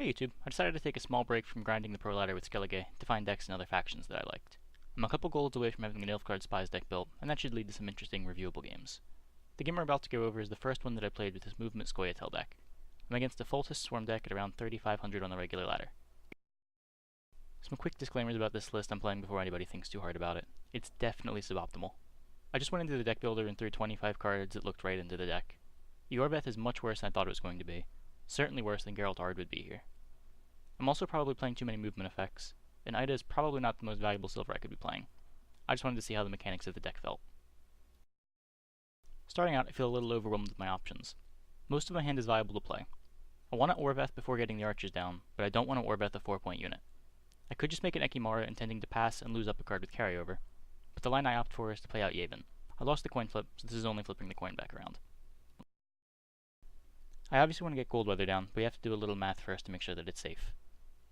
Hey YouTube, I decided to take a small break from grinding the pro ladder with Skellige to find decks and other factions that I liked. I'm a couple golds away from having an Nilfgaard Spies deck built, and that should lead to some interesting reviewable games. The game we're about to go over is the first one that I played with this Movement Scoia'tael deck. I'm against a Foltest Swarm deck at around 3500 on the regular ladder. Some quick disclaimers about this list I'm playing before anybody thinks too hard about it. It's definitely suboptimal. I just went into the deck builder and threw 25 cards that looked right into the deck. Eorveth is much worse than I thought it was going to be. Certainly worse than Geralt Ard would be here. I'm also probably playing too many movement effects, and Ida is probably not the most valuable silver I could be playing. I just wanted to see how the mechanics of the deck felt. Starting out, I feel a little overwhelmed with my options. Most of my hand is viable to play. I want to Orveth before getting the archers down, but I don't want to Orveth a 4-point unit. I could just make an Ekimara intending to pass and lose up a card with carryover, but the line I opt for is to play out Yavin. I lost the coin flip, so this is only flipping the coin back around. I obviously want to get Goldweather down, but we have to do a little math first to make sure that it's safe.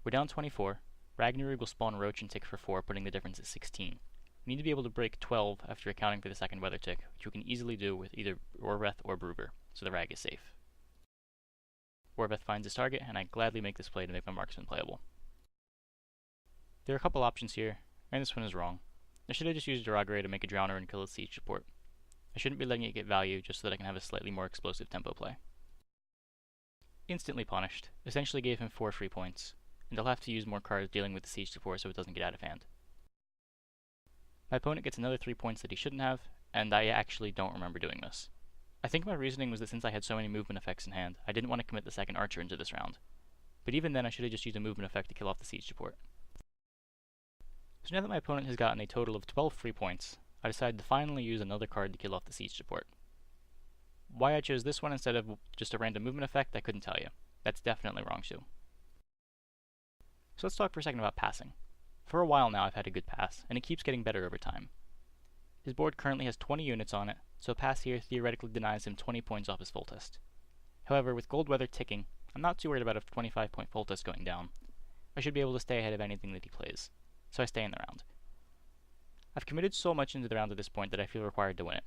We're down 24. Ragnarug will spawn a Roach and tick for 4, putting the difference at 16. We need to be able to break 12 after accounting for the second weather tick, which we can easily do with either Orveth or Bruver, so the Rag is safe. Orveth finds his target, and I gladly make this play to make my marksman playable. There are a couple options here, and this one is wrong. I should have just used Duragray to make a Drowner and kill its siege support. I shouldn't be letting it get value just so that I can have a slightly more explosive tempo play. Instantly punished, essentially gave him 4 free points, and I'll have to use more cards dealing with the siege support so it doesn't get out of hand. My opponent gets another 3 points that he shouldn't have, and I actually don't remember doing this. I think my reasoning was that since I had so many movement effects in hand, I didn't want to commit the second archer into this round. But even then I should have just used a movement effect to kill off the siege support. So now that my opponent has gotten a total of 12 free points, I decided to finally use another card to kill off the siege support. Why I chose this one instead of just a random movement effect, I couldn't tell you. That's definitely wrong too. So let's talk for a second about passing. For a while now I've had a good pass, and it keeps getting better over time. His board currently has 20 units on it, so a pass here theoretically denies him 20 points off his Foltest. However, with Goldweather ticking, I'm not too worried about a 25-point Foltest going down. I should be able to stay ahead of anything that he plays, so I stay in the round. I've committed so much into the round at this point that I feel required to win it.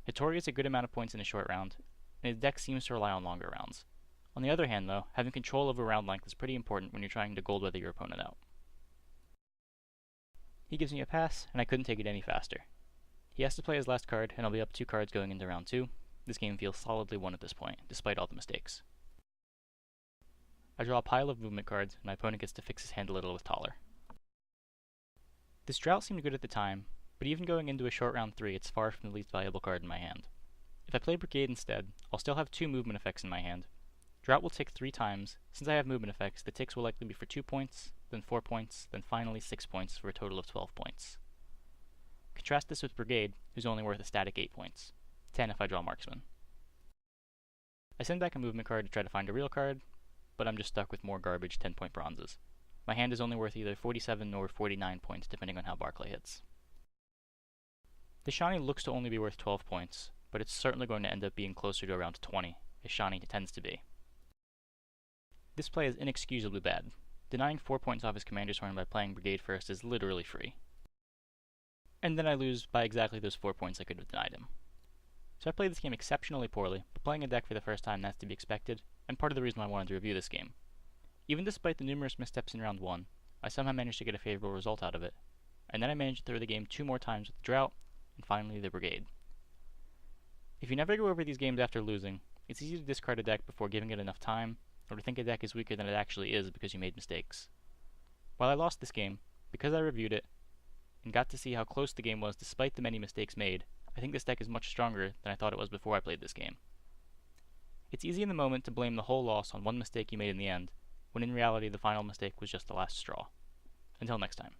Hittori gets a good amount of points in a short round, and his deck seems to rely on longer rounds. On the other hand though, having control over round length is pretty important when you're trying to Goldweather your opponent out. He gives me a pass, and I couldn't take it any faster. He has to play his last card, and I'll be up 2 cards going into round 2. This game feels solidly won at this point, despite all the mistakes. I draw a pile of movement cards, and my opponent gets to fix his hand a little with Taller. This Drought seemed good at the time, but even going into a short round 3, it's far from the least valuable card in my hand. If I play Brigade instead, I'll still have 2 movement effects in my hand. Drought will tick 3 times. Since I have movement effects, the ticks will likely be for 2 points, then 4 points, then finally 6 points for a total of 12 points. Contrast this with Brigade, who's only worth a static 8 points, 10 if I draw Marksman. I send back a movement card to try to find a real card, but I'm just stuck with more garbage 10-point bronzes. My hand is only worth either 47 or 49 points depending on how Barclay hits. This Shani looks to only be worth 12 points, but it's certainly going to end up being closer to around 20, as Shani tends to be. This play is inexcusably bad. Denying 4 points off his Commander's Horn by playing Brigade first is literally free. And then I lose by exactly those 4 points I could have denied him. So I played this game exceptionally poorly, but playing a deck for the first time that's to be expected, and part of the reason why I wanted to review this game. Even despite the numerous missteps in round 1, I somehow managed to get a favorable result out of it, and then I managed to throw the game 2 more times with the Drought, and finally the Brigade. If you never go over these games after losing, it's easy to discard a deck before giving it enough time, or to think a deck is weaker than it actually is because you made mistakes. While I lost this game, because I reviewed it, and got to see how close the game was despite the many mistakes made, I think this deck is much stronger than I thought it was before I played this game. It's easy in the moment to blame the whole loss on one mistake you made in the end, when in reality the final mistake was just the last straw. Until next time.